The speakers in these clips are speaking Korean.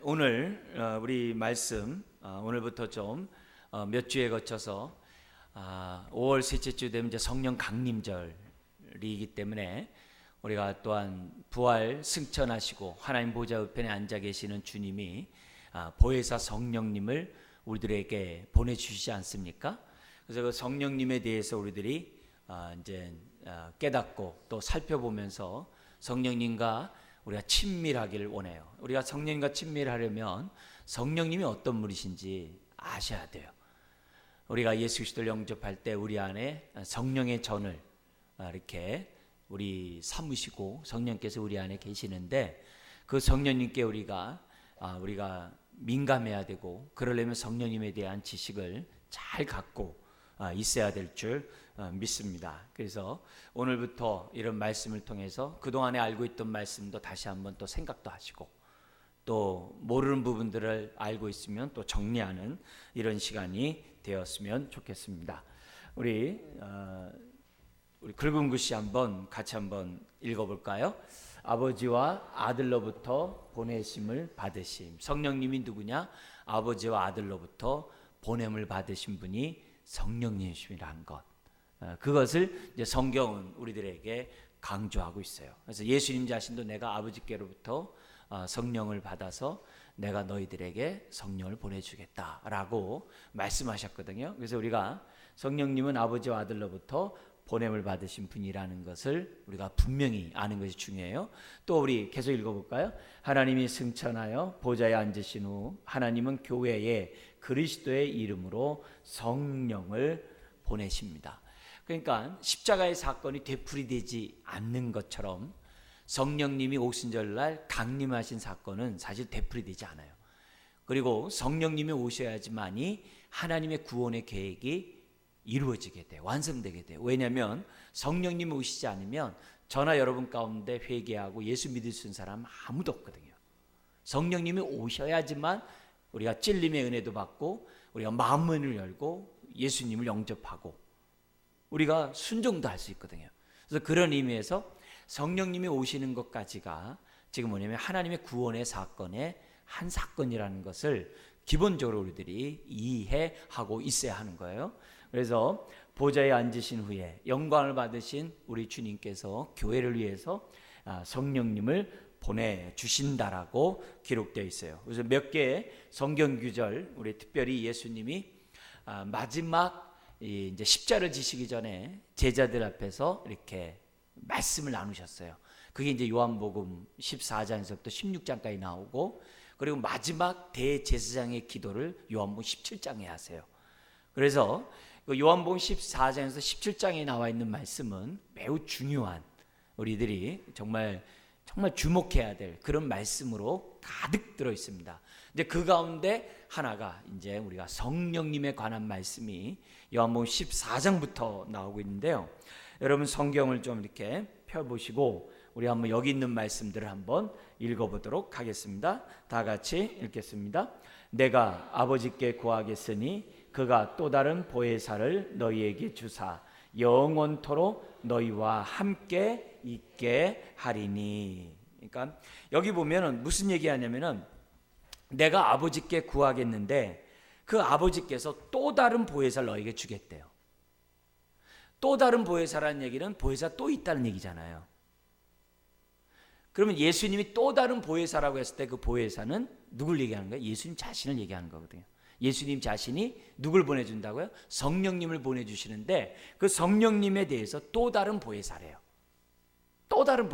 오늘 우리 말씀 오늘부터 좀 몇 주에 거쳐서 5월 셋째 주 되면 이제 성령 강림절이기 때문에 우리가 또한 부활 승천하시고 하나님 보좌 우편에 앉아 계시는 주님이 보혜사 성령님을 우리들에게 보내주시지 않습니까? 그래서 그 성령님에 대해서 우리들이 이제 깨닫고 또 살펴보면서 성령님과 우리가 친밀하기를 원해요. 우리가 성령님과 친밀하려면 성령님이 어떤 분이신지 아셔야 돼요. 우리가 예수 그리스도를 영접할 때 우리 안에 성령의 전을 이렇게 우리 삼으시고 성령께서 우리 안에 계시는데 그 성령님께 우리가 민감해야 되고 그러려면 성령님에 대한 지식을 잘 갖고 있어야 될 줄 믿습니다. 그래서 오늘부터 이런 말씀을 통해서 그동안에 알고 있던 말씀도 다시 한번 또 생각도 하시고 또 모르는 부분들을 알고 있으면 또 정리하는 이런 시간이 되었으면 좋겠습니다. 우리 굵은 글씨 같이 한번 읽어볼까요? 아버지와 아들로부터 보내심을 받으심. 성령님이 누구냐? 아버지와 아들로부터 보냄을 받으신 분이 성령님이시라는 것. 그것을 이제 성경은 우리들에게 강조하고 있어요. 그래서 예수님 자신도 내가 아버지께로부터 성령을 받아서 내가 너희들에게 성령을 보내주겠다라고 말씀하셨거든요. 그래서 우리가 성령님은 아버지와 아들로부터 보냄을 받으신 분이라는 것을 우리가 분명히 아는 것이 중요해요. 또 우리 계속 읽어볼까요? 하나님이 승천하여 보좌에 앉으신 후 하나님은 교회에 그리스도의 이름으로 성령을 보내십니다. 그러니까 십자가의 사건이 되풀이되지 않는 것처럼 성령님이 오순절날 강림하신 사건은 사실 되풀이되지 않아요. 그리고 성령님이 오셔야지만이 하나님의 구원의 계획이 이루어지게 돼요. 완성되게 돼요. 왜냐하면 성령님이 오시지 않으면 저나 여러분 가운데 회개하고 예수 믿을 수 있는 사람 아무도 없거든요. 성령님이 오셔야지만 우리가 찔림의 은혜도 받고 우리가 마음문을 열고 예수님을 영접하고 우리가 순종도 할 수 있거든요. 그래서 그런 의미에서 성령님이 오시는 것까지가 지금 뭐냐면 하나님의 구원의 사건의 한 사건이라는 것을 기본적으로 우리들이 이해하고 있어야 하는 거예요. 그래서 보좌에 앉으신 후에 영광을 받으신 우리 주님께서 교회를 위해서 성령님을 보내주신다라고 기록되어 있어요. 그래서 몇 개의 성경 구절, 우리 특별히 예수님이 마지막 이제 십자를 지시기 전에 제자들 앞에서 이렇게 말씀을 나누셨어요. 그게 이제 요한복음 14장에서부터 16장까지 나오고 그리고 마지막 대제사장의 기도를 요한복음 17장에 하세요. 그래서 요한복음 14장에서 17장에 나와 있는 말씀은 매우 중요한 우리들이 정말 주목해야 될 그런 말씀으로 가득 들어 있습니다. 이제 그 가운데 하나가 이제 우리가 성령님에 관한 말씀이 요한복음 14장부터 나오고 있는데요. 여러분 성경을 좀 이렇게 펴보시고 우리 한번 여기 있는 말씀들을 한번 읽어보도록 하겠습니다. 다 같이 읽겠습니다. 내가 아버지께 구하겠으니 그가 또 다른 보혜사를 너희에게 주사 영원토록 너희와 함께 있게 하리니. 그러니까 여기 보면은 무슨 얘기하냐면은 내가 아버지께 구하겠는데 그 아버지께서 또 다른 보혜사를 너희에게 주겠대요. 또 다른 보혜사라는 얘기는 보혜사 또 있다는 얘기잖아요. 그러면 예수님이 또 다른 보혜사라고 했을 때 그 보혜사는 누굴 얘기하는 거예요? 예수님 자신을 얘기하는 거거든요. 예수님 자신이 누굴 보내준다고요? 성령님을 보내주시는데 그 성령님에 대해서 또 다른 보혜사래요. 또 다른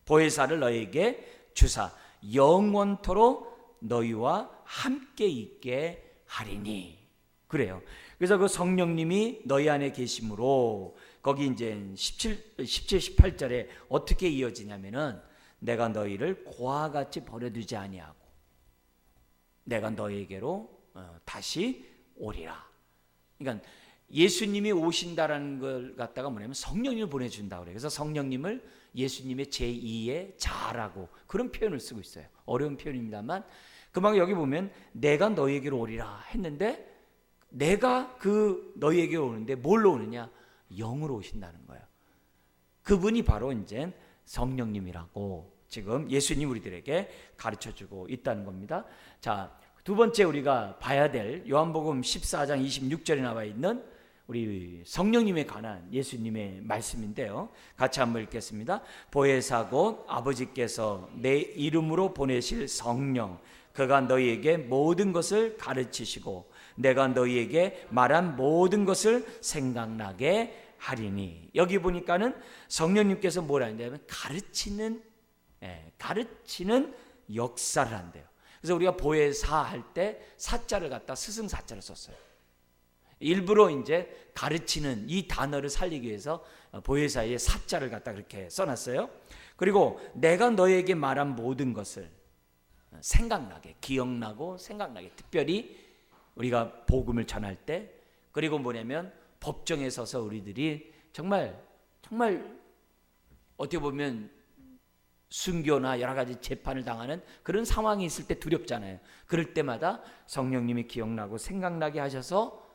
보혜사를 너희에게 주사 영원토록 너희와 함께 있게 하리니. 그래요. 그래서 그 성령님이 너희 안에 계심으로 거기 이제 17, 18절에 어떻게 이어지냐면은 내가 너희를 고와 같이 버려두지 아니하고 내가 너희에게로 다시 오리라. 그러니까 예수님이 오신다라는 걸 갖다가 뭐냐면 성령님을 보내준다고 그래요. 그래서 성령님을 예수님의 제2의 자라고 그런 표현을 쓰고 있어요. 어려운 표현입니다만 그만 여기 보면 내가 너희에게로 오리라 했는데 내가 그 너희에게 오는데 뭘로 오느냐? 영으로 오신다는 거예요. 그분이 바로 이제 성령님이라고 지금 예수님 우리들에게 가르쳐주고 있다는 겁니다. 자, 두 번째 우리가 봐야 될 요한복음 14장 26절에 나와 있는 우리 성령님에 관한 예수님의 말씀인데요. 같이 한번 읽겠습니다. 보혜사 곧 아버지께서 내 이름으로 보내실 성령, 그가 너희에게 모든 것을 가르치시고 내가 너희에게 말한 모든 것을 생각나게 하리니. 여기 보니까는 성령님께서 뭐라 했냐면 가르치는 역사를 한대요. 그래서 우리가 보혜사 할 때 사자를 갖다 스승사자를 썼어요. 일부러 이제 가르치는 이 단어를 살리기 위해서 보혜사의 사자를 갖다 그렇게 써놨어요. 그리고 내가 너에게 말한 모든 것을 생각나게, 기억나고 생각나게, 특별히 우리가 복음을 전할 때, 그리고 뭐냐면 법정에 서서 우리들이 정말 어떻게 보면 순교나 여러 가지 재판을 당하는 그런 상황이 있을 때 두렵잖아요. 그럴 때마다 성령님이 기억나고 생각나게 하셔서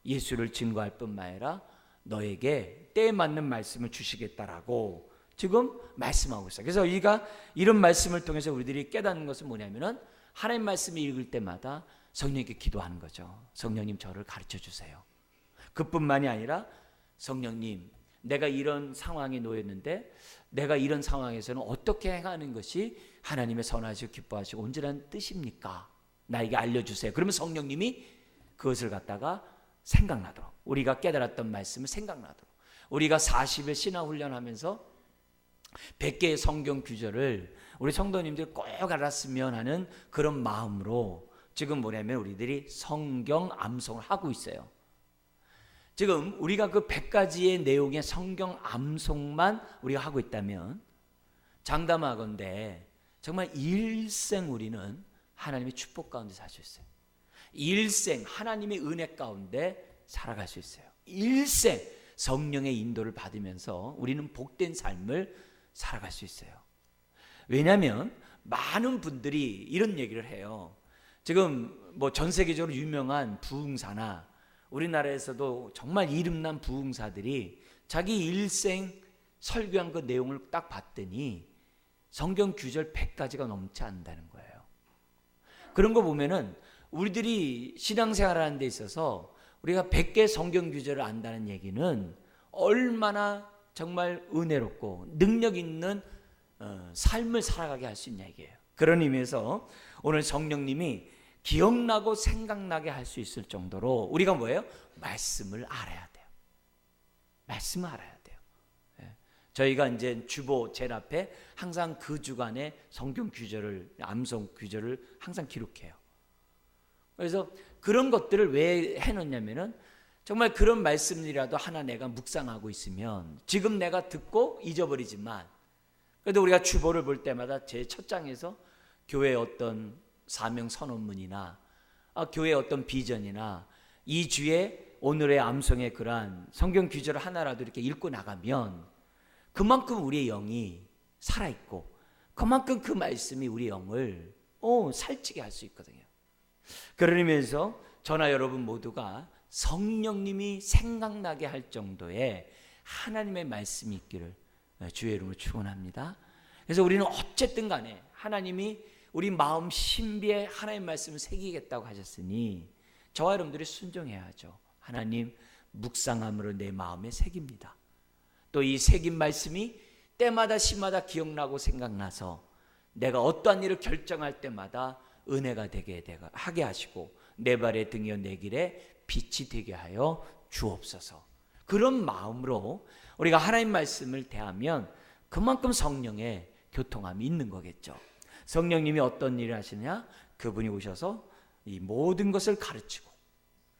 예수를 증거할 뿐만 아니라 너에게 때에 맞는 말씀을 주시겠다라고 지금 말씀하고 있어요. 그래서 우리가 이런 말씀을 통해서 우리들이 깨닫는 것은 뭐냐면은 하나님 말씀을 읽을 때마다 성령님께 기도하는 거죠. 성령님 저를 가르쳐 주세요. 그뿐만이 아니라 성령님 내가 이런 상황에 놓였는데 내가 이런 상황에서는 어떻게 행하는 것이 하나님의 선하시고 기뻐하시고 온전한 뜻입니까? 나에게 알려주세요. 그러면 성령님이 그것을 갖다가 생각나도록, 우리가 깨달았던 말씀을 생각나도록, 우리가 40일 신앙훈련하면서 100개의 성경 구절을 우리 성도님들 꼭 알았으면 하는 그런 마음으로 지금 뭐냐면 우리들이 성경 암송을 하고 있어요. 지금 우리가 그 100가지의 내용의 성경 암송만 우리가 하고 있다면 장담하건대 정말 일생 우리는 하나님의 축복 가운데 살 수 있어요. 일생 하나님의 은혜 가운데 살아갈 수 있어요. 일생 성령의 인도를 받으면서 우리는 복된 삶을 살아갈 수 있어요. 왜냐하면 많은 분들이 이런 얘기를 해요. 지금 뭐 전 세계적으로 유명한 부흥사나 우리나라에서도 정말 이름난 부흥사들이 자기 일생 설교한 그 내용을 딱 봤더니 성경 구절 100가지가 넘지 않는다는 거예요. 그런 거 보면은 우리들이 신앙생활하는 데 있어서 우리가 100개 성경 구절을 안다는 얘기는 얼마나 정말 은혜롭고 능력 있는 삶을 살아가게 할 수 있냐 얘기예요. 그런 의미에서 오늘 성령님이 기억나고 생각나게 할 수 있을 정도로 우리가 뭐예요? 말씀을 알아야 돼요. 말씀을 알아야 돼요. 저희가 이제 주보 제 앞에 항상 그 주간에 성경 구절을, 암송 구절을 항상 기록해요. 그래서 그런 것들을 왜 해놓냐면은 정말 그런 말씀이라도 하나 내가 묵상하고 있으면 지금 내가 듣고 잊어버리지만 그래도 우리가 주보를 볼 때마다 제 첫 장에서 교회의 어떤 사명 선언문이나 교회의 어떤 비전이나 이 주에 오늘의 암송의 그러한 성경 구절 하나라도 이렇게 읽고 나가면 그만큼 우리의 영이 살아있고 그만큼 그 말씀이 우리 영을 살찌게 할 수 있거든요. 그런 의미에서 저나 여러분 모두가 성령님이 생각나게 할 정도의 하나님의 말씀이 있기를 주의 이름으로 축원합니다. 그래서 우리는 어쨌든 간에 하나님이 우리 마음 신비에 하나님의 말씀을 새기겠다고 하셨으니 저와 여러분들이 순종해야죠. 하나님 묵상함으로 내 마음에 새깁니다. 또 이 새긴 말씀이 때마다 시마다 기억나고 생각나서 내가 어떠한 일을 결정할 때마다 은혜가 되게 하게 하시고 내 발의 등이여 내 길에 빛이 되게 하여 주옵소서. 그런 마음으로 우리가 하나님 말씀을 대하면 그만큼 성령의 교통함이 있는 거겠죠. 성령님이 어떤 일을 하시느냐? 그분이 오셔서 이 모든 것을 가르치고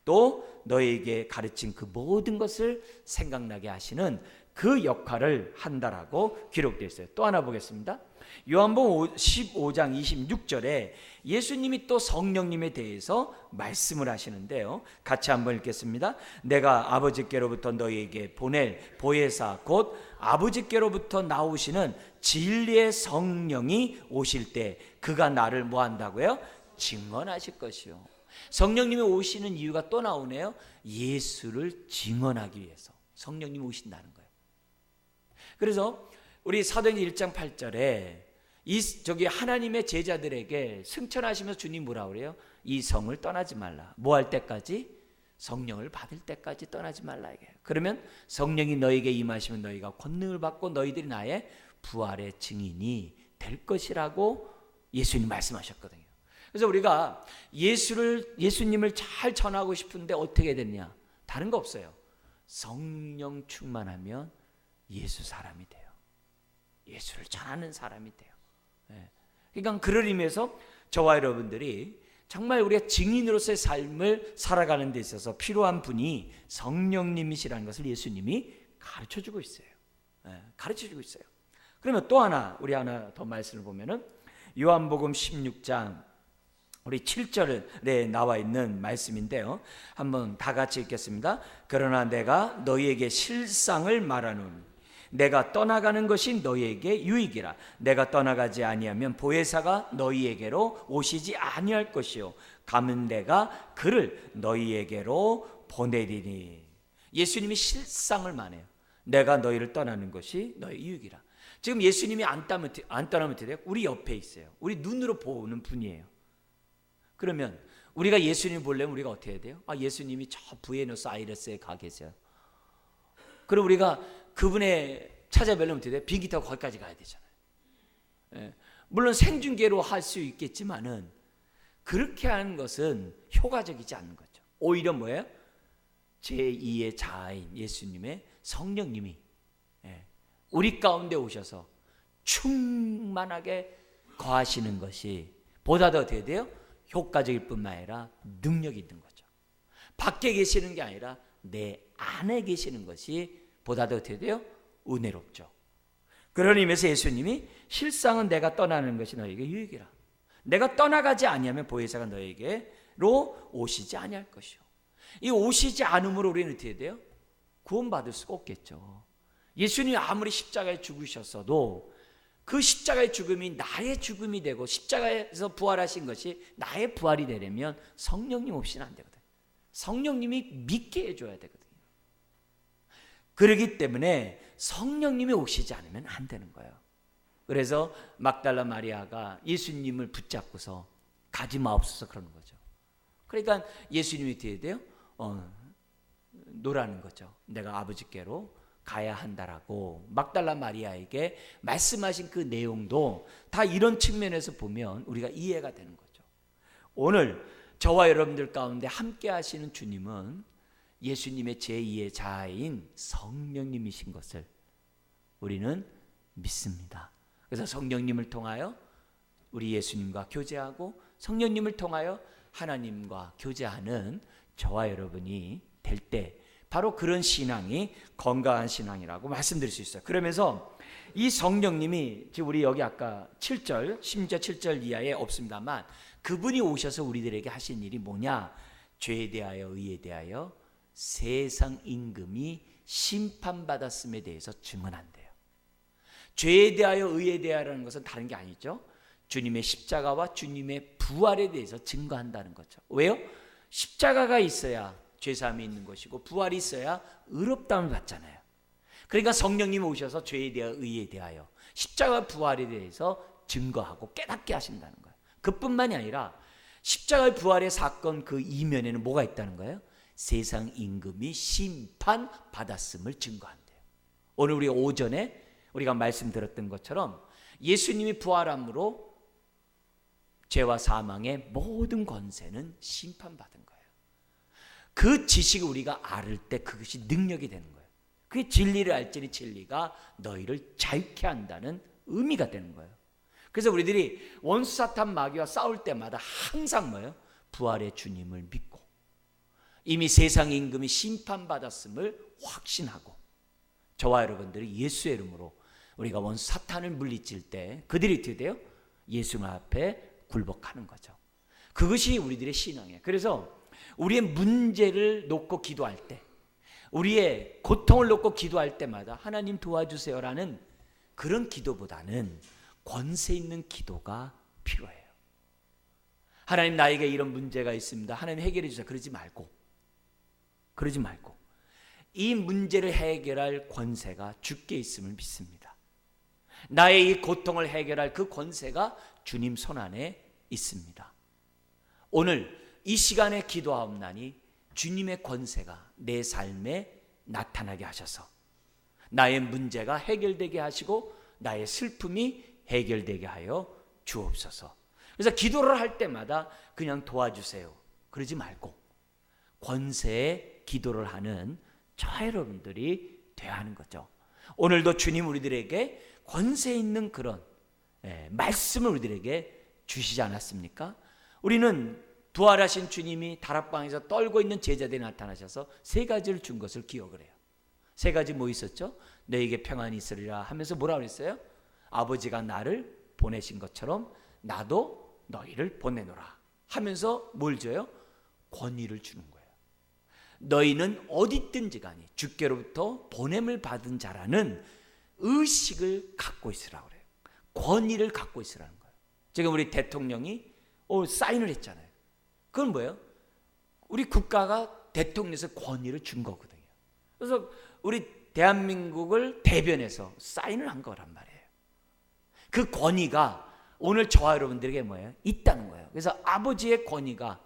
또 너에게 가르친 그 모든 것을 생각나게 하시는 그 역할을 한다라고 기록되어 있어요. 또 하나 보겠습니다. 요한복음 15장 26절에 예수님이 또 성령님에 대해서 말씀을 하시는데요. 같이 한번 읽겠습니다. 내가 아버지께로부터 너희에게 보낼 보혜사 곧 아버지께로부터 나오시는 진리의 성령이 오실 때 그가 나를 뭐 한다고요? 증언하실 것이요. 성령님이 오시는 이유가 또 나오네요. 예수를 증언하기 위해서 성령님이 오신다는 거예요. 그래서 우리 사도행전 1장 8절에 저기 하나님의 제자들에게 승천하시면서 주님 뭐라 그래요? 이 성을 떠나지 말라. 뭐 할 때까지? 성령을 받을 때까지 떠나지 말라 이게. 그러면 성령이 너에게 임하시면 너희가 권능을 받고 너희들이 나의 부활의 증인이 될 것이라고 예수님 말씀하셨거든요. 그래서 우리가 예수님을 잘 전하고 싶은데 어떻게 됐냐? 다른 거 없어요. 성령 충만하면 예수 사람이 돼요. 예수를 전하는 사람이 돼요. 그러니까 그럴 의미에서 저와 여러분들이 정말 우리가 증인으로서의 삶을 살아가는 데 있어서 필요한 분이 성령님이시라는 것을 예수님이 가르쳐주고 있어요. 가르쳐주고 있어요. 그러면 또 하나, 우리 하나 더 말씀을 보면은 요한복음 16장 우리 7절에 나와 있는 말씀인데요. 한번 다 같이 읽겠습니다. 그러나 내가 너희에게 실상을 말하노니 내가 떠나가는 것이 너희에게 유익이라. 내가 떠나가지 아니하면 보혜사가 너희에게로 오시지 아니할 것이요 가면 내가 그를 너희에게로 보내리니. 예수님이 실상을 말해요. 내가 너희를 떠나는 것이 너희 유익이라. 지금 예수님이 안 떠나면 어떻게 돼요? 우리 옆에 있어요. 우리 눈으로 보는 분이에요. 그러면 우리가 예수님 보려면 우리가 어떻게 해야 돼요? 예수님이 저 부에노스아이레스에 가 계세요. 그럼 우리가 그분의 찾아뵈려면 어떻게 돼요? 비행기 타고 거기까지 가야 되잖아요. 물론 생중계로 할 수 있겠지만은 그렇게 하는 것은 효과적이지 않는 거죠. 오히려 뭐예요? 제2의 자아인 예수님의 성령님이 우리 가운데 오셔서 충만하게 거하시는 것이 보다 더 어떻게 돼요? 효과적일 뿐만 아니라 능력이 있는 거죠. 밖에 계시는 게 아니라 내 안에 계시는 것이 보다 더 어떻게 돼요? 은혜롭죠. 그런 의미에서 예수님이 실상은 내가 떠나는 것이 너에게 유익이라. 내가 떠나가지 아니하면 보혜사가 너에게로 오시지 아니할 것이요. 이 오시지 않음으로 우리는 어떻게 돼요? 구원받을 수가 없겠죠. 예수님이 아무리 십자가에 죽으셨어도 그 십자가의 죽음이 나의 죽음이 되고 십자가에서 부활하신 것이 나의 부활이 되려면 성령님 없이는 안 되거든요. 성령님이 믿게 해줘야 되거든요. 그렇기 때문에 성령님이 오시지 않으면 안 되는 거예요. 그래서 막달라 마리아가 예수님을 붙잡고서 가지 마옵소서 그러는 거죠. 그러니까 예수님이 어떻게 돼요? 노라는 거죠. 내가 아버지께로 가야 한다라고 막달라 마리아에게 말씀하신 그 내용도 다 이런 측면에서 보면 우리가 이해가 되는 거죠. 오늘 저와 여러분들 가운데 함께 하시는 주님은 예수님의 제2의 자아인 성령님이신 것을 우리는 믿습니다. 그래서 성령님을 통하여 우리 예수님과 교제하고 성령님을 통하여 하나님과 교제하는 저와 여러분이 될 때 바로 그런 신앙이 건강한 신앙이라고 말씀드릴 수 있어요. 그러면서 이 성령님이 지금 우리 여기 아까 7절, 심지어 7절 이하에 없습니다만 그분이 오셔서 우리들에게 하신 일이 뭐냐? 죄에 대하여 의에 대하여 세상 임금이 심판받았음에 대해서 증언한대요. 죄에 대하여 의에 대하여라는 것은 다른 게 아니죠. 주님의 십자가와 주님의 부활에 대해서 증거한다는 거죠. 왜요? 십자가가 있어야 죄사함이 있는 것이고 부활이 있어야 의롭다움을 받잖아요. 그러니까 성령님이 오셔서 죄에 대하여 의에 대하여 십자가 부활에 대해서 증거하고 깨닫게 하신다는 거예요. 그뿐만이 아니라 십자가의 부활의 사건 그 이면에는 뭐가 있다는 거예요? 세상 임금이 심판받았음을 증거한대요. 오늘 우리 오전에 우리가 말씀드렸던 것처럼 예수님이 부활함으로 죄와 사망의 모든 권세는 심판받은 거예요. 그 지식을 우리가 알을 때 그것이 능력이 되는 거예요. 그게 진리를 알지니 진리가 너희를 자유케 한다는 의미가 되는 거예요. 그래서 우리들이 원수 사탄 마귀와 싸울 때마다 항상 뭐예요? 부활의 주님을 믿고 이미 세상 임금이 심판받았음을 확신하고 저와 여러분들이 예수의 이름으로 우리가 원수 사탄을 물리칠 때 그들이 어떻게 돼요? 예수 앞에 굴복하는 거죠. 그것이 우리들의 신앙이에요. 그래서 우리의 문제를 놓고 기도할 때 우리의 고통을 놓고 기도할 때마다 하나님 도와주세요라는 그런 기도보다는 권세 있는 기도가 필요해요. 하나님 나에게 이런 문제가 있습니다. 하나님 해결해 주세요. 그러지 말고 이 문제를 해결할 권세가 주께 있음을 믿습니다. 나의 이 고통을 해결할 그 권세가 주님 손안에 있습니다. 오늘 이 시간에 기도하옵나니 주님의 권세가 내 삶에 나타나게 하셔서 나의 문제가 해결되게 하시고 나의 슬픔이 해결되게 하여 주옵소서. 그래서 기도를 할 때마다 그냥 도와주세요 그러지 말고 권세의 기도를 하는 저와 여러분들이 되어야 하는 거죠. 오늘도 주님 우리들에게 권세 있는 그런 말씀을 우리들에게 주시지 않았습니까? 우리는 부활하신 주님이 다락방에서 떨고 있는 제자들이 나타나셔서 세 가지를 준 것을 기억을 해요. 세 가지 뭐 있었죠? 너에게 평안이 있으리라 하면서 뭐라 그랬어요? 아버지가 나를 보내신 것처럼 나도 너희를 보내노라 하면서 뭘 줘요? 권위를 주는 거예요. 너희는 어디 있든지 간에 주께로부터 보냄을 받은 자라는 의식을 갖고 있으라고 그래요. 권위를 갖고 있으라는 거예요. 지금 우리 대통령이 사인을 했잖아요. 그건 뭐예요? 우리 국가가 대통령에서 권위를 준 거거든요. 그래서 우리 대한민국을 대변해서 사인을 한 거란 말이에요. 그 권위가 오늘 저와 여러분들에게 뭐예요? 있다는 거예요. 그래서 아버지의 권위가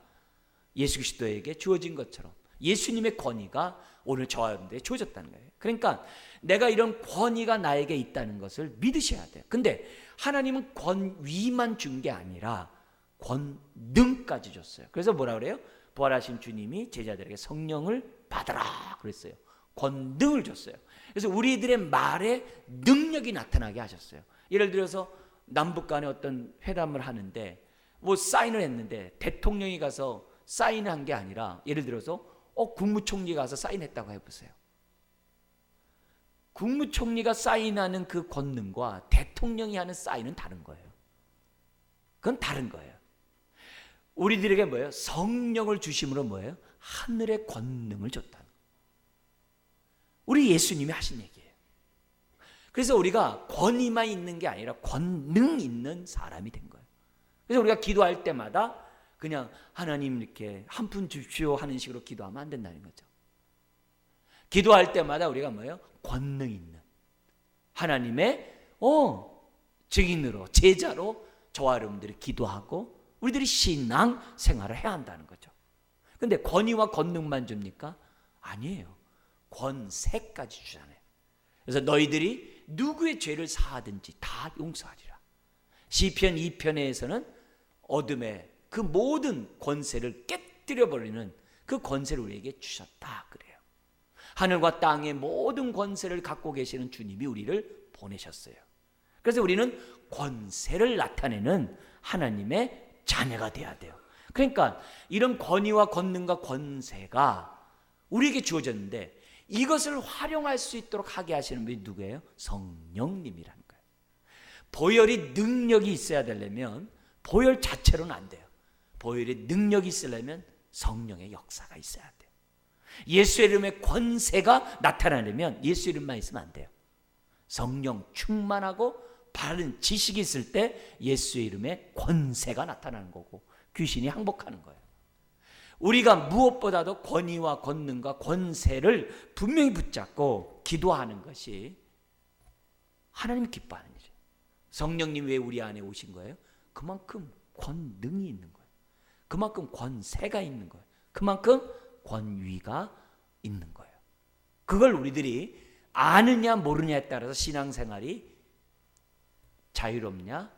예수 그리스도에게 주어진 것처럼 예수님의 권위가 오늘 저와 여러분들에게 주어졌다는 거예요. 그러니까 내가 이런 권위가 나에게 있다는 것을 믿으셔야 돼요. 근데 하나님은 권위만 준 게 아니라 권능까지 줬어요. 그래서 뭐라 그래요? 부활하신 주님이 제자들에게 성령을 받으라 그랬어요. 권능을 줬어요. 그래서 우리들의 말에 능력이 나타나게 하셨어요. 예를 들어서 남북 간에 어떤 회담을 하는데 뭐 사인을 했는데 대통령이 가서 사인한 게 아니라 예를 들어서 국무총리가 가서 사인했다고 해보세요. 국무총리가 사인하는 그 권능과 대통령이 하는 사인은 다른 거예요. 그건 다른 거예요. 우리들에게 뭐예요? 성령을 주심으로 뭐예요? 하늘의 권능을 줬다는 거예요. 우리 예수님이 하신 얘기예요. 그래서 우리가 권위만 있는 게 아니라 권능 있는 사람이 된 거예요. 그래서 우리가 기도할 때마다 그냥 하나님 이렇게 한 푼 주십시오 하는 식으로 기도하면 안 된다는 거죠. 기도할 때마다 우리가 뭐예요? 권능 있는 하나님의 증인으로 제자로 저와 여러분들이 기도하고 우리들이 신앙 생활을 해야 한다는 거죠. 그런데 권위와 권능만 줍니까? 아니에요. 권세까지 주잖아요. 그래서 너희들이 누구의 죄를 사하든지 다 용서하리라. 시편 2편에서는 어둠의 그 모든 권세를 깨뜨려버리는 그 권세를 우리에게 주셨다 그래요. 하늘과 땅의 모든 권세를 갖고 계시는 주님이 우리를 보내셨어요. 그래서 우리는 권세를 나타내는 하나님의 자녀가 돼야 돼요. 그러니까 이런 권위와 권능과 권세가 우리에게 주어졌는데 이것을 활용할 수 있도록 하게 하시는 분이 누구예요? 성령님이라는 거예요. 보혈이 능력이 있어야 되려면 보혈 자체로는 안 돼요. 보혈의 능력이 있으려면 성령의 역사가 있어야 돼요. 예수 이름의 권세가 나타나려면 예수 이름만 있으면 안 돼요. 성령 충만하고 바른 지식이 있을 때 예수 이름의 권세가 나타나는 거고 귀신이 항복하는 거예요. 우리가 무엇보다도 권위와 권능과 권세를 분명히 붙잡고 기도하는 것이 하나님이 기뻐하는 일이에요. 성령님 왜 우리 안에 오신 거예요? 그만큼 권능이 있는 거예요. 그만큼 권세가 있는 거예요. 그만큼 권위가 있는 거예요. 그걸 우리들이 아느냐 모르냐에 따라서 신앙생활이 자유롭냐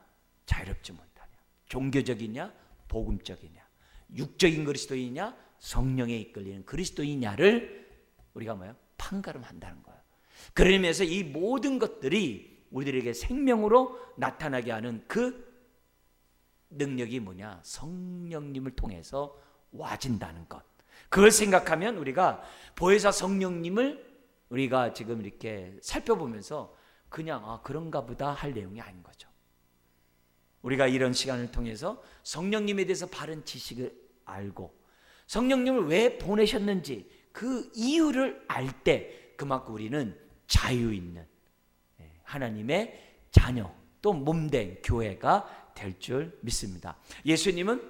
자유롭지 못하냐, 종교적이냐 복음적이냐, 육적인 그리스도이냐 성령에 이끌리는 그리스도이냐를 우리가 뭐예요? 판가름한다는 거예요. 그러면서 이 모든 것들이 우리들에게 생명으로 나타나게 하는 그 능력이 뭐냐? 성령님을 통해서 와진다는 것. 그걸 생각하면 우리가 보혜사 성령님을 우리가 지금 이렇게 살펴보면서 그냥 그런가 보다 할 내용이 아닌 거죠. 우리가 이런 시간을 통해서 성령님에 대해서 바른 지식을 알고 성령님을 왜 보내셨는지 그 이유를 알 때 그만큼 우리는 자유 있는 하나님의 자녀 또 몸된 교회가 될 줄 믿습니다. 예수님은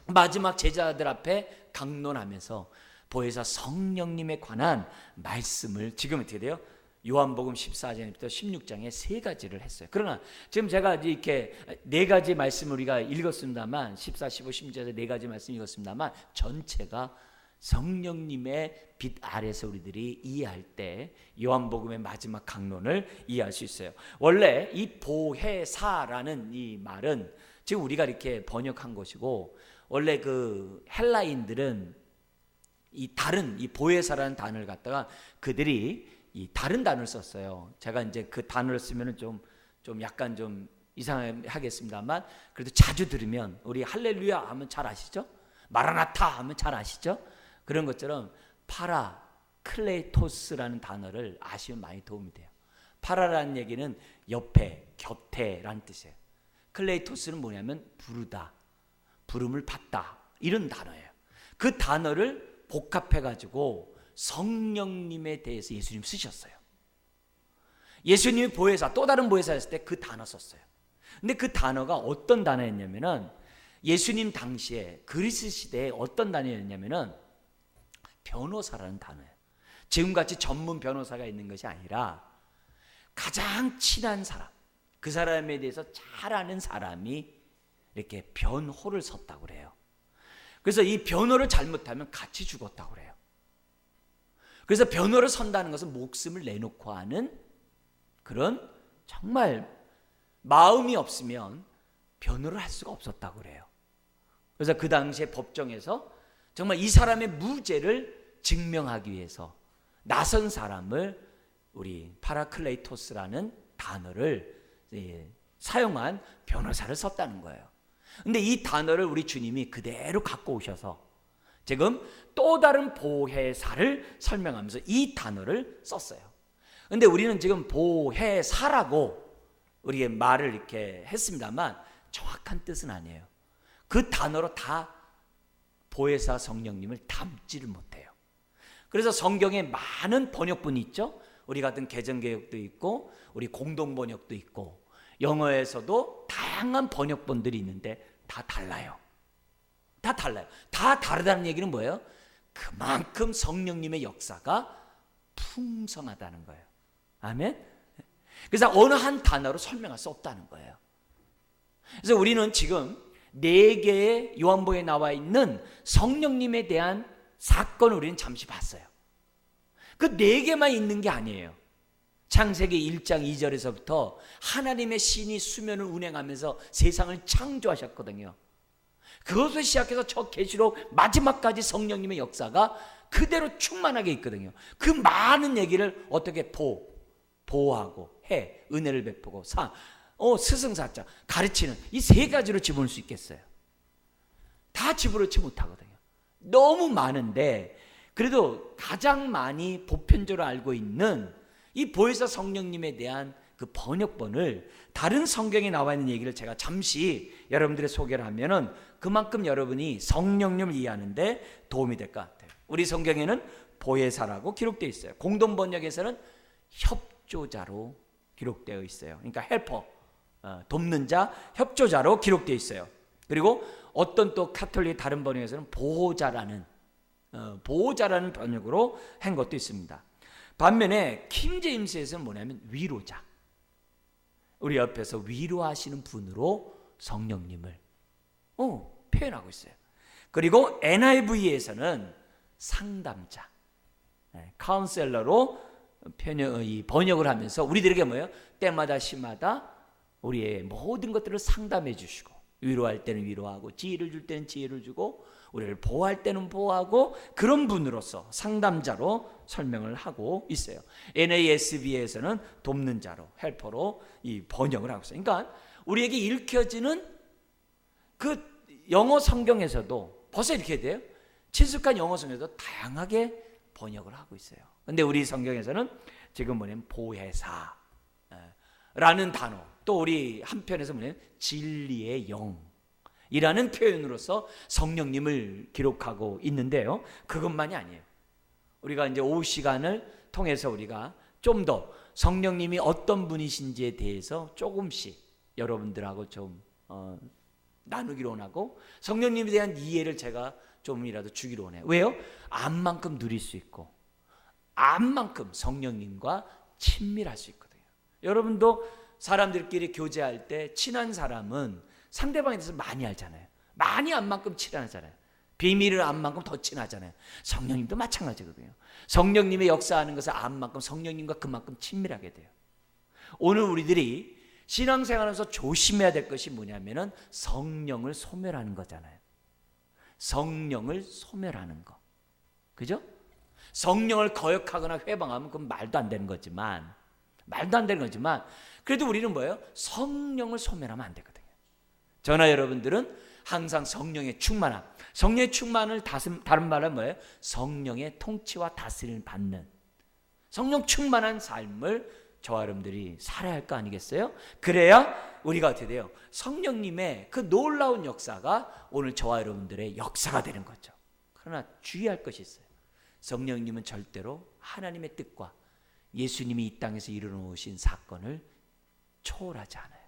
마지막 제자들 앞에 강론하면서 보혜사 성령님에 관한 말씀을 지금 어떻게 돼요? 요한복음 14장부터 16장에 세 가지를 했어요. 그러나 지금 제가 이렇게 네 가지 말씀을 우리가 읽었습니다만 14, 15, 16절에서 네 가지 말씀 읽었습니다만 전체가 성령님의 빛 아래서 우리들이 이해할 때 요한복음의 마지막 강론을 이해할 수 있어요. 원래 이 보혜사라는 이 말은 지금 우리가 이렇게 번역한 것이고, 원래 그 헬라인들은 이 다른 이 보혜사라는 단어를 갖다가 그들이 이 다른 단어를 썼어요. 제가 이제 그 단어를 쓰면은 좀 약간 좀 이상하겠습니다만 그래도 자주 들으면 우리 할렐루야 하면 잘 아시죠? 마라나타 하면 잘 아시죠? 그런 것처럼 파라클레토스라는 단어를 아시면 많이 도움이 돼요. 파라라는 얘기는 옆에, 곁에라는 뜻이에요. 클레이토스는 뭐냐면 부르다, 부름을 받다, 이런 단어예요. 그 단어를 복합해가지고 성령님에 대해서 예수님 쓰셨어요. 예수님이 보혜사, 또 다른 보혜사였을 때 그 단어 썼어요. 근데 그 단어가 어떤 단어였냐면은 예수님 당시에 그리스 시대에 어떤 단어였냐면은 변호사라는 단어예요. 지금같이 전문 변호사가 있는 것이 아니라 가장 친한 사람, 그 사람에 대해서 잘 아는 사람이 이렇게 변호를 섰다고 그래요. 그래서 이 변호를 잘못하면 같이 죽었다고 그래요. 그래서 변호를 선다는 것은 목숨을 내놓고 하는 그런, 정말 마음이 없으면 변호를 할 수가 없었다고 그래요. 그래서 그 당시에 법정에서 정말 이 사람의 무죄를 증명하기 위해서 나선 사람을 우리 파라클레이토스라는 단어를 사용한 변호사를 썼다는 거예요. 근데 이 단어를 우리 주님이 그대로 갖고 오셔서 지금 또 다른 보혜사를 설명하면서 이 단어를 썼어요. 근데 우리는 지금 보혜사라고 우리의 말을 이렇게 했습니다만 정확한 뜻은 아니에요. 그 단어로 다 보혜사 성령님을 담지를 못해요. 그래서 성경에 많은 번역본이 있죠. 우리 같은 개정개혁도 있고 우리 공동번역도 있고 영어에서도 다양한 번역본들이 있는데 다 달라요. 다 달라요. 다 다르다는 얘기는 뭐예요? 그만큼 성령님의 역사가 풍성하다는 거예요. 아멘? 그래서 어느 한 단어로 설명할 수 없다는 거예요. 그래서 우리는 지금 4개의 요한복음에 나와 있는 성령님에 대한 사건을 우리는 잠시 봤어요. 그 4개만 있는 게 아니에요. 창세기 1장 2절에서부터 하나님의 신이 수면을 운행하면서 세상을 창조하셨거든요. 그것을 시작해서 저 계시록 마지막까지 성령님의 역사가 그대로 충만하게 있거든요. 그 많은 얘기를 어떻게 보호하고 해, 은혜를 베푸고 스승사자, 가르치는 이 3가지로 집어넣을 수 있겠어요? 다 집어넣지 못하거든요. 너무 많은데 그래도 가장 많이 보편적으로 알고 있는 이 보혜사 성령님에 대한 그 번역본을 다른 성경에 나와 있는 얘기를 제가 잠시 여러분들의 소개를 하면은 그만큼 여러분이 성령님을 이해하는데 도움이 될 것 같아요. 우리 성경에는 보혜사라고 기록되어 있어요. 공동번역에서는 협조자로 기록되어 있어요. 그러니까 헬퍼, 돕는 자, 협조자로 기록되어 있어요. 그리고 어떤 또 카톨릭 다른 번역에서는 보호자라는 번역으로 한 것도 있습니다. 반면에 킹제임스에서는 뭐냐면 위로자, 우리 옆에서 위로하시는 분으로 성령님을 표현하고 있어요. 그리고 NIV에서는 상담자, 카운셀러로 번역을 하면서 우리들에게 뭐예요? 때마다 시마다 우리의 모든 것들을 상담해 주시고, 위로할 때는 위로하고, 지혜를 줄 때는 지혜를 주고, 우리를 보호할 때는 보호하고, 그런 분으로서 상담자로 설명을 하고 있어요. NASB에서는 돕는 자로, 헬퍼로 이 번역을 하고 있어요. 그러니까 우리에게 읽혀지는 그 영어 성경에서도 벌써 이렇게 돼요. 친숙한 영어 성경에서도 다양하게 번역을 하고 있어요. 근데 우리 성경에서는 지금 뭐냐면 보혜사라는 단어, 또 우리 한편에서 뭐냐면 진리의 영이라는 표현으로서 성령님을 기록하고 있는데요. 그것만이 아니에요. 우리가 이제 오후 시간을 통해서 우리가 좀 더 성령님이 어떤 분이신지에 대해서 조금씩 여러분들하고 좀 나누기로 원하고, 성령님에 대한 이해를 제가 좀이라도 주기로 원해요. 왜요? 암만큼 누릴 수 있고 암만큼 성령님과 친밀할 수 있거든요. 여러분도 사람들끼리 교제할 때 친한 사람은 상대방에 대해서 많이 알잖아요. 많이 안 만큼 친하잖아요. 비밀을 안 만큼 더 친하잖아요. 성령님도 마찬가지거든요. 성령님의 역사하는 것을 안 만큼 성령님과 그만큼 친밀하게 돼요. 오늘 우리들이 신앙생활에서 조심해야 될 것이 뭐냐면은 성령을 소멸하는 거잖아요. 성령을 소멸하는 거. 그죠? 성령을 거역하거나 회방하면 그건 말도 안 되는 거지만 그래도 우리는 뭐예요? 성령을 소멸하면 안 되거든요. 저나 여러분들은 항상 성령의 충만함, 성령의 충만을 다른 말은 뭐예요? 성령의 통치와 다스림을 받는 성령 충만한 삶을 저와 여러분들이 살아야 할 거 아니겠어요? 그래야 우리가 어떻게 돼요? 성령님의 그 놀라운 역사가 오늘 저와 여러분들의 역사가 되는 거죠. 그러나 주의할 것이 있어요. 성령님은 절대로 하나님의 뜻과 예수님이 이 땅에서 이루어놓으신 사건을 초월하지 않아요.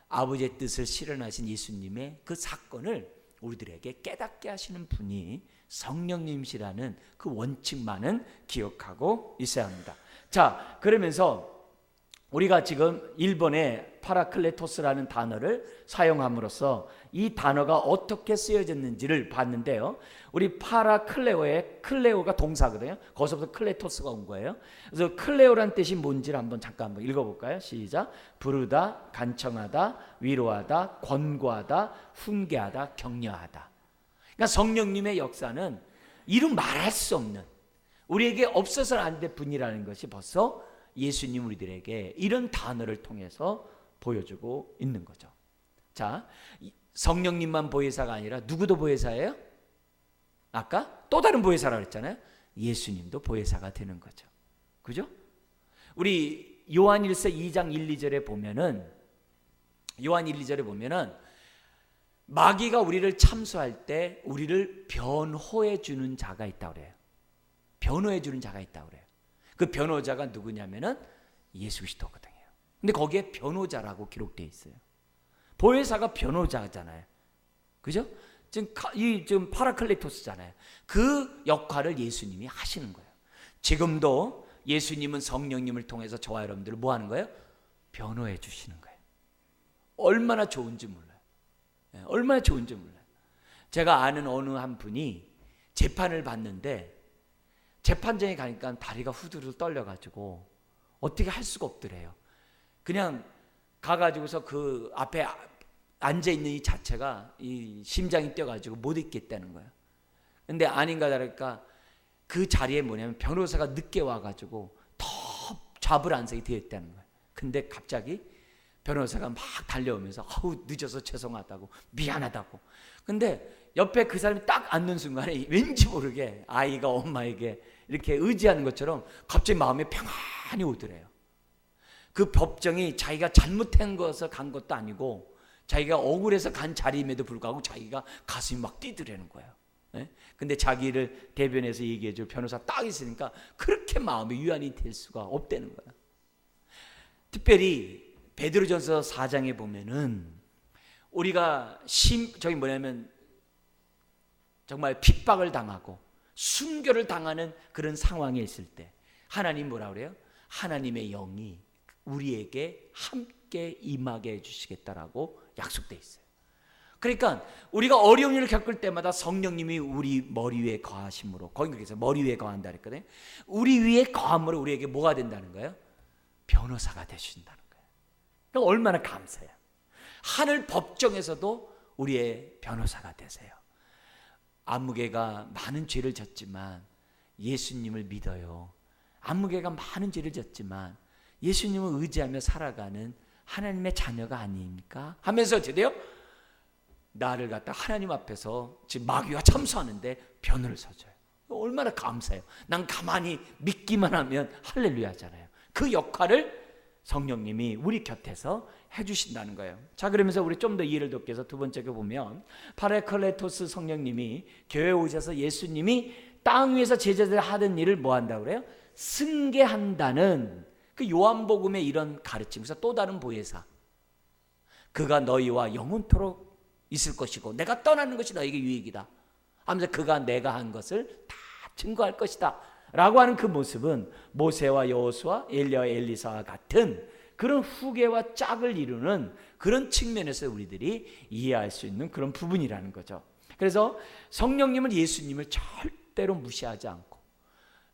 아버지의 뜻을 실현하신 예수님의 그 사건을 우리들에게 깨닫게 하시는 분이 성령님이시라는 그 원칙만은 기억하고 있어야 합니다. 자, 그러면서 우리가 지금 일본의 파라클레토스라는 단어를 사용함으로써 이 단어가 어떻게 쓰여졌는지를 봤는데요. 우리 파라클레오의 클레오가 동사거든요. 거기서부터 클레토스가 온 거예요. 그래서 클레오란 뜻이 뭔지를 잠깐 읽어볼까요? 시작. 부르다, 간청하다, 위로하다, 권고하다, 훈계하다, 격려하다. 그러니까 성령님의 역사는 이루 말할 수 없는, 우리에게 없어서는 안 될 분이라는 것이 벌써 예수님 우리들에게 이런 단어를 통해서 보여주고 있는 거죠. 자, 성령님만 보혜사가 아니라 누구도 보혜사예요? 아까 또 다른 보혜사라고 했잖아요. 예수님도 보혜사가 되는 거죠. 그죠? 우리 요한일서 2장 1, 2절에 보면은 마귀가 우리를 참소할 때 우리를 변호해 주는 자가 있다고 그래요. 변호해 주는 자가 있다고 그래요. 그 변호자가 누구냐면은 예수 그리스도거든요. 근데 거기에 변호자라고 기록되어 있어요. 보혜사가 변호자잖아요. 그죠? 지금 파라클레토스잖아요. 그 역할을 예수님이 하시는 거예요. 지금도 예수님은 성령님을 통해서 저와 여러분들을 뭐 하는 거예요? 변호해 주시는 거예요. 얼마나 좋은지 몰라요. 얼마나 좋은지 몰라요. 제가 아는 어느 한 분이 재판을 받는데 재판장에 가니까 다리가 후두루 떨려가지고 어떻게 할 수가 없더래요. 그냥 가가지고서 그 앞에 앉아있는 이 자체가 이 심장이 뛰어가지고 못 있겠다는 거예요. 근데 아닌가 다를까 그 자리에 뭐냐면 변호사가 늦게 와가지고 더 잡을 안색이 되어 있다는 거예요. 근데 갑자기 변호사가 막 달려오면서 아우 늦어서 죄송하다고 미안하다고. 근데 옆에 그 사람이 딱 앉는 순간에 왠지 모르게 아이가 엄마에게 이렇게 의지하는 것처럼 갑자기 마음에 평안이 오더래요. 그 법정이 자기가 잘못한 것을 간 것도 아니고 자기가 억울해서 간 자리임에도 불구하고 자기가 가슴이 막 뛰더라는 거예요. 근데 자기를 대변해서 얘기해줄 변호사 딱 있으니까 그렇게 마음이 유한이 될 수가 없다는 거예요. 특별히 베드로전서 4장에 보면은 우리가 저기 뭐냐면 정말 핍박을 당하고 순교를 당하는 그런 상황에 있을 때 하나님 뭐라 그래요? 하나님의 영이 우리에게 함께 임하게 해주시겠다라고 약속돼 있어요. 그러니까 우리가 어려운 일을 겪을 때마다 성령님이 우리 머리 위에 거하심으로, 거기서 머리 위에 거한다 그랬거든요. 우리 위에 거함으로 우리에게 뭐가 된다는 거예요? 변호사가 되신다는 거예요. 그럼 얼마나 감사해요. 하늘 법정에서도 우리의 변호사가 되세요. 아무개가 많은 죄를 졌지만 예수님을 믿어요. 아무개가 많은 죄를 졌지만 예수님을 의지하며 살아가는 하나님의 자녀가 아닙니까? 하면서 어떻게 돼요? 나를 갖다 하나님 앞에서 지금 마귀가 참소하는데 변호를 서줘요. 얼마나 감사해요. 난 가만히 믿기만 하면 할렐루야 하잖아요. 그 역할을 성령님이 우리 곁에서 해주신다는 거예요. 자, 그러면서 우리 좀 더 이해를 돕기 위해서 두 번째 거 보면 파라클레토스 성령님이 교회에 오셔서 예수님이 땅 위에서 제자들 하던 일을 뭐 한다고 그래요? 승계한다는 그 요한복음의 이런 가르침에서 또 다른 보혜사, 그가 너희와 영원토록 있을 것이고 내가 떠나는 것이 너에게 유익이다 하면서 그가 내가 한 것을 다 증거할 것이다 라고 하는 그 모습은 모세와 여호수아, 엘리야와 엘리사와 같은 그런 후계와 짝을 이루는 그런 측면에서 우리들이 이해할 수 있는 그런 부분이라는 거죠. 그래서 성령님은 예수님을 절대로 무시하지 않고,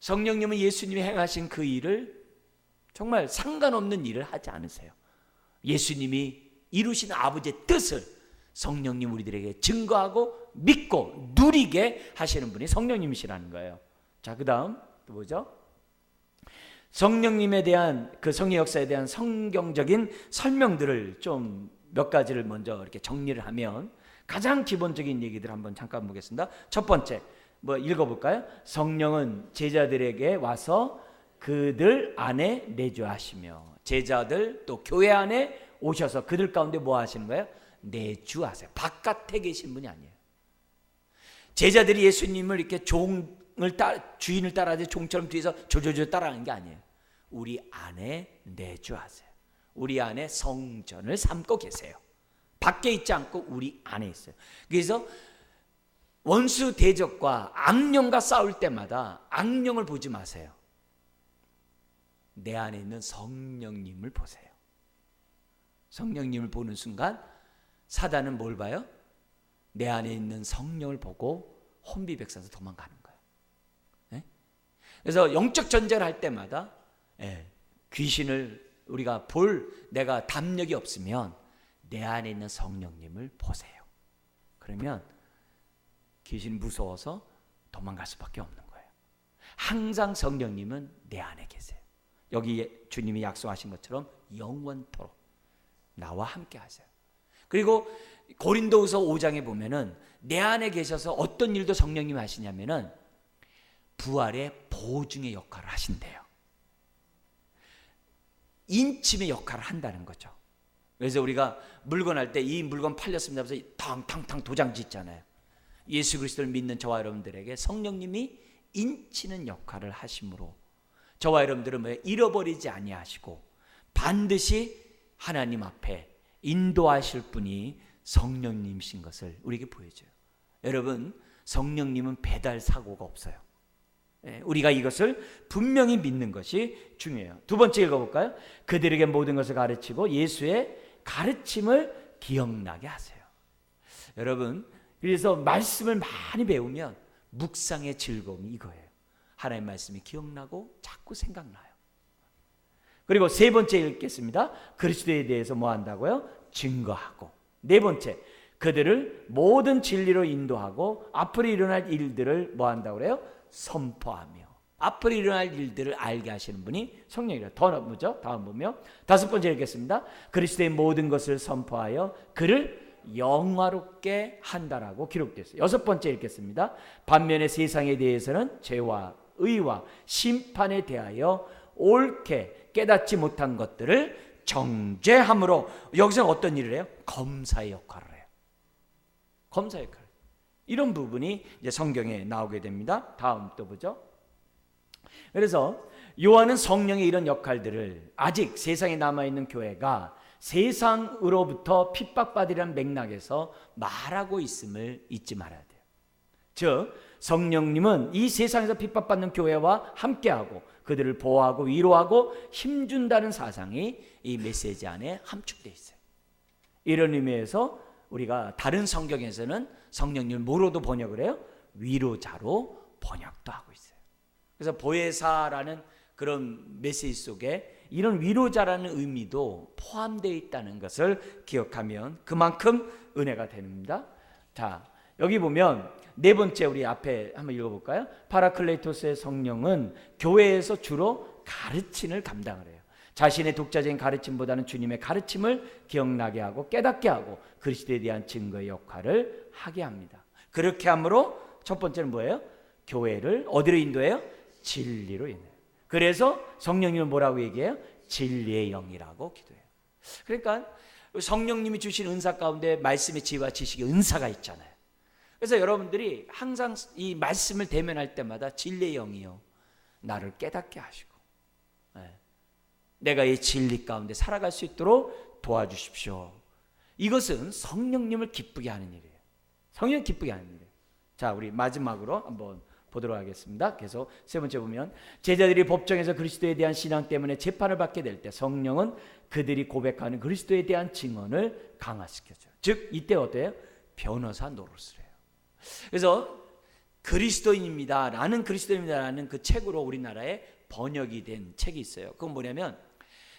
성령님은 예수님이 행하신 그 일을 정말 상관없는 일을 하지 않으세요. 예수님이 이루신 아버지의 뜻을 성령님 우리들에게 증거하고 믿고 누리게 하시는 분이 성령님이시라는 거예요. 자, 그 다음 또 뭐죠? 성령님에 대한 그 성의 역사에 대한 성경적인 설명들을 좀 몇 가지를 먼저 이렇게 정리를 하면, 가장 기본적인 얘기들 한번 잠깐 보겠습니다. 첫 번째, 뭐 읽어볼까요? 성령은 제자들에게 와서 그들 안에 내주하시며, 제자들 또 교회 안에 오셔서 그들 가운데 뭐 하시는 거예요? 내주하세요. 바깥에 계신 분이 아니에요. 제자들이 예수님을 이렇게 주인을 따라하지 종처럼 뒤에서 조조조 따라하는 게 아니에요. 우리 안에 내주하세요. 우리 안에 성전을 삼고 계세요. 밖에 있지 않고 우리 안에 있어요. 그래서 원수 대적과 악령과 싸울 때마다 악령을 보지 마세요. 내 안에 있는 성령님을 보세요. 성령님을 보는 순간 사단은 뭘 봐요? 내 안에 있는 성령을 보고 혼비백산에서 도망가는 거예요. 네? 그래서 영적 전쟁을 할 때마다 귀신을 우리가 볼 내가 담력이 없으면 내 안에 있는 성령님을 보세요. 그러면 귀신 무서워서 도망갈 수밖에 없는 거예요. 항상 성령님은 내 안에 계세요. 여기 주님이 약속하신 것처럼 영원토록 나와 함께 하세요. 그리고 고린도후서 5장에 보면은 내 안에 계셔서 어떤 일도 성령님이 하시냐면은 부활의 보증의 역할을 하신대요. 인침의 역할을 한다는 거죠. 그래서 우리가 물건 할 때 이 물건 팔렸습니다 하면서 탕탕탕 도장 짓잖아요. 예수 그리스도를 믿는 저와 여러분들에게 성령님이 인치는 역할을 하심으로 저와 여러분들은 뭐 잃어버리지 아니하시고 반드시 하나님 앞에 인도하실 분이 성령님이신 것을 우리에게 보여줘요. 여러분, 성령님은 배달 사고가 없어요. 우리가 이것을 분명히 믿는 것이 중요해요. 두 번째 읽어볼까요? 그들에게 모든 것을 가르치고 예수의 가르침을 기억나게 하세요. 여러분, 그래서 말씀을 많이 배우면 묵상의 즐거움이 이거예요. 하나님의 말씀이 기억나고 자꾸 생각나요. 그리고 세 번째 읽겠습니다. 그리스도에 대해서 뭐 한다고요? 증거하고. 네 번째, 그들을 모든 진리로 인도하고 앞으로 일어날 일들을 뭐 한다고 그래요? 선포하며. 앞으로 일어날 일들을 알게 하시는 분이 성령이라. 더 뭐죠? 다음 보면 다섯 번째 읽겠습니다. 그리스도의 모든 것을 선포하여 그를 영화롭게 한다라고 기록되어 있어요. 여섯 번째 읽겠습니다. 반면에 세상에 대해서는 죄와 의와 심판에 대하여 옳게 깨닫지 못한 것들을 정죄함으로. 여기서 어떤 일을 해요? 검사의 역할을 해요. 검사의 역할. 이런 부분이 이제 성경에 나오게 됩니다. 다음 또 보죠. 그래서 요한은 성령의 이런 역할들을 아직 세상에 남아있는 교회가 세상으로부터 핍박받으려는 맥락에서 말하고 있음을 잊지 말아야 돼요. 즉 성령님은 이 세상에서 핍박받는 교회와 함께하고 그들을 보호하고 위로하고 힘준다는 사상이 이 메시지 안에 함축되어 있어요. 이런 의미에서 우리가 다른 성경에서는 성령님을 뭐로도 번역을 해요? 위로자로 번역도 하고 있어요. 그래서 보혜사라는 그런 메시지 속에 이런 위로자라는 의미도 포함되어 있다는 것을 기억하면 그만큼 은혜가 됩니다. 자, 여기 보면 네 번째 우리 앞에 한번 읽어볼까요? 파라클레토스의 성령은 교회에서 주로 가르침을 감당을 해요. 자신의 독자적인 가르침보다는 주님의 가르침을 기억나게 하고 깨닫게 하고 그리스도에 대한 증거의 역할을 하게 합니다. 그렇게 함으로 첫 번째는 뭐예요? 교회를 어디로 인도해요? 진리로 인도해요. 그래서 성령님은 뭐라고 얘기해요? 진리의 영이라고 기도해요. 그러니까 성령님이 주신 은사 가운데 말씀의 지혜와 지식의 은사가 있잖아요. 그래서 여러분들이 항상 이 말씀을 대면할 때마다 진리의 영이요 나를 깨닫게 하시고 내가 이 진리 가운데 살아갈 수 있도록 도와주십시오. 이것은 성령님을 기쁘게 하는 일이에요. 성령을 기쁘게 하는 일이에요. 자, 우리 마지막으로 한번 보도록 하겠습니다. 계속 세 번째 보면 제자들이 법정에서 그리스도에 대한 신앙 때문에 재판을 받게 될 때 성령은 그들이 고백하는 그리스도에 대한 증언을 강화시켜줘요. 즉 이때 어때요? 변호사 노릇을 해요. 그래서 그리스도인입니다라는 그 책으로 우리나라에 번역이 된 책이 있어요. 그건 뭐냐면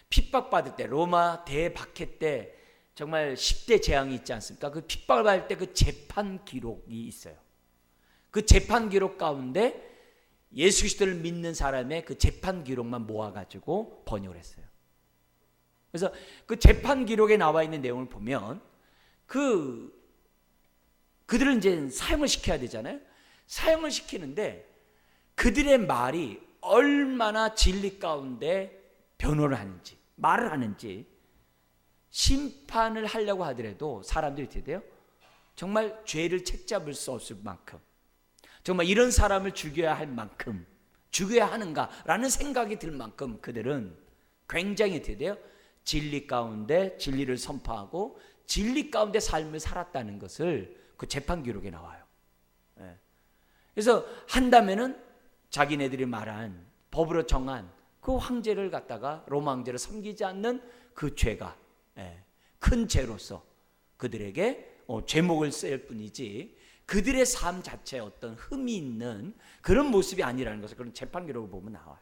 핍박받을 때 로마 대박해 때 정말 10대 재앙이 있지 않습니까? 그 핍박을 받을 때 그 재판 기록이 있어요. 그 재판 기록 가운데 예수 그리스도를 믿는 사람의 그 재판 기록만 모아가지고 번역을 했어요. 그래서 그 재판 기록에 나와 있는 내용을 보면 그들을 이제 사형을 시켜야 되잖아요. 사형을 시키는데 그들의 말이 얼마나 진리 가운데 변호를 하는지, 말을 하는지, 심판을 하려고 하더라도 사람들이 어떻게 돼요? 정말 죄를 책잡을 수 없을 만큼, 정말 이런 사람을 죽여야 할 만큼, 죽여야 하는가라는 생각이 들 만큼 그들은 굉장히 어떻게 돼요? 진리 가운데 진리를 선포하고 진리 가운데 삶을 살았다는 것을 그 재판 기록에 나와요. 그래서 한다면은 자기네들이 말한 법으로 정한 그 황제를 갖다가 로마 황제를 섬기지 않는 그 죄가 큰 죄로서 그들에게 죄목을 쓰일 뿐이지 그들의 삶 자체에 어떤 흠이 있는 그런 모습이 아니라는 것을 그런 재판 기록을 보면 나와요.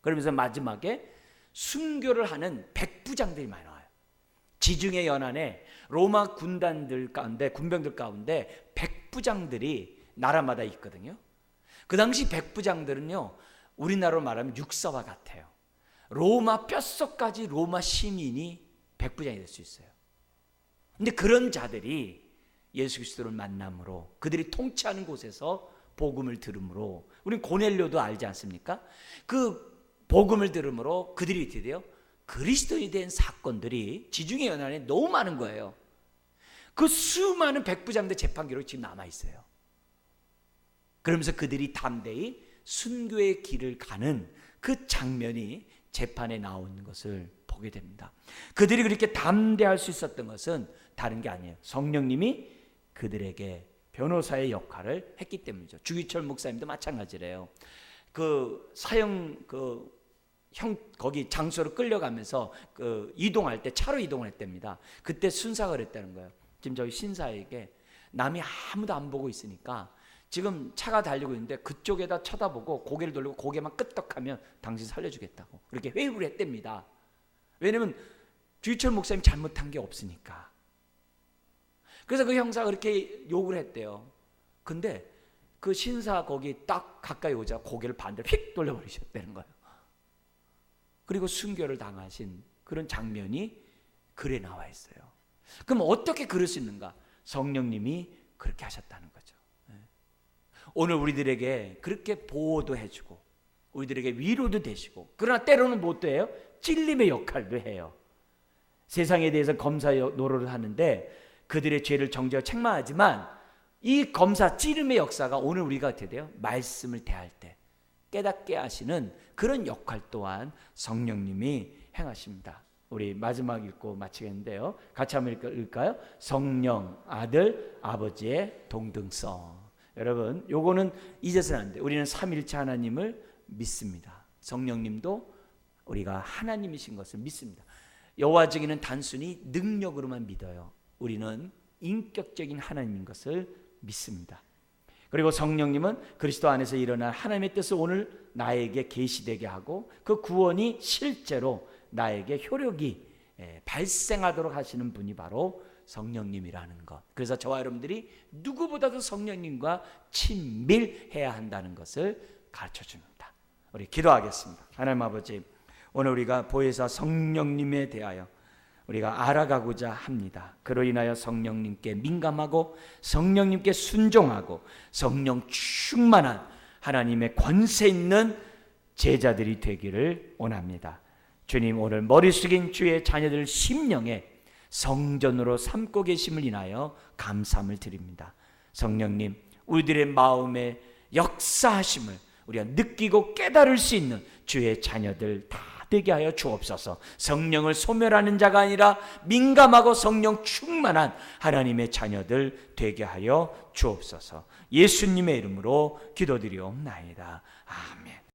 그러면서 마지막에 순교를 하는 백부장들이 많이 나와요. 지중해 연안에 로마 군단들 가운데, 군병들 가운데 백부장들이 나라마다 있거든요. 그 당시 백부장들은요, 우리나라로 말하면 육사와 같아요. 로마 뼛속까지 로마 시민이 백부장이 될 수 있어요. 근데 그런 자들이 예수 그리스도를 만남으로 그들이 통치하는 곳에서 복음을 들음으로, 우리는 고넬료도 알지 않습니까? 그 복음을 들음으로 그들이 어떻게 돼요? 그리스도인이 된 사건들이 지중해 연안에 너무 많은 거예요. 그 수많은 백부장들 재판 기록이 지금 남아 있어요. 그러면서 그들이 담대히 순교의 길을 가는 그 장면이 재판에 나온 것을 보게 됩니다. 그들이 그렇게 담대할 수 있었던 것은 다른 게 아니에요. 성령님이 그들에게 변호사의 역할을 했기 때문이죠. 주기철 목사님도 마찬가지래요. 그 사형 거기 장소로 끌려가면서 이동할 때 차로 이동을 했답니다. 그때 순사가 그랬다는 거예요. 지금 저희 신사에게 남이 아무도 안 보고 있으니까 지금 차가 달리고 있는데 그쪽에다 쳐다보고 고개를 돌리고 고개만 끄덕하면 당신 살려주겠다고 그렇게 회유를 했답니다. 왜냐면 주기철 목사님 잘못한 게 없으니까. 그래서 그 형사가 그렇게 욕을 했대요. 근데 그 신사 거기 딱 가까이 오자 고개를 반대로 휙 돌려버리셨다는 거예요. 그리고 순교를 당하신 그런 장면이 글에 나와 있어요. 그럼 어떻게 그럴 수 있는가? 성령님이 그렇게 하셨다는 거죠. 오늘 우리들에게 그렇게 보호도 해주고 우리들에게 위로도 되시고, 그러나 때로는 뭐 해요? 찔림의 역할도 해요. 세상에 대해서 검사 노릇을 하는데 그들의 죄를 정죄하고 책망하지만 이 검사 찔림의 역사가 오늘 우리가 어떻게 돼요? 말씀을 대할 때 깨닫게 하시는 그런 역할 또한 성령님이 행하십니다. 우리 마지막 읽고 마치겠는데요. 같이 한번 읽을까요? 성령, 아들, 아버지의 동등성. 여러분, 요거는 잊어서는 안 돼요. 우리는 삼일체 하나님을 믿습니다. 성령님도 우리가 하나님이신 것을 믿습니다. 여호와 증인은 단순히 능력으로만 믿어요. 우리는 인격적인 하나님인 것을 믿습니다. 그리고 성령님은 그리스도 안에서 일어날 하나님의 뜻을 오늘 나에게 계시되게 하고 그 구원이 실제로 나에게 효력이 발생하도록 하시는 분이 바로 성령님이라는 것. 그래서 저와 여러분들이 누구보다도 성령님과 친밀해야 한다는 것을 가르쳐줍니다. 우리 기도하겠습니다. 하나님 아버지, 오늘 우리가 보혜사 성령님에 대하여 우리가 알아가고자 합니다. 그로 인하여 성령님께 민감하고 성령님께 순종하고 성령 충만한 하나님의 권세 있는 제자들이 되기를 원합니다. 주님, 오늘 머리 숙인 주의 자녀들 심령에 성전으로 삼고 계심을 인하여 감사함을 드립니다. 성령님, 우리들의 마음에 역사하심을 우리가 느끼고 깨달을 수 있는 주의 자녀들 다 되게 하여 주옵소서. 성령을 소멸하는 자가 아니라 민감하고 성령 충만한 하나님의 자녀들 되게 하여 주옵소서. 예수님의 이름으로 기도드리옵나이다. 아멘.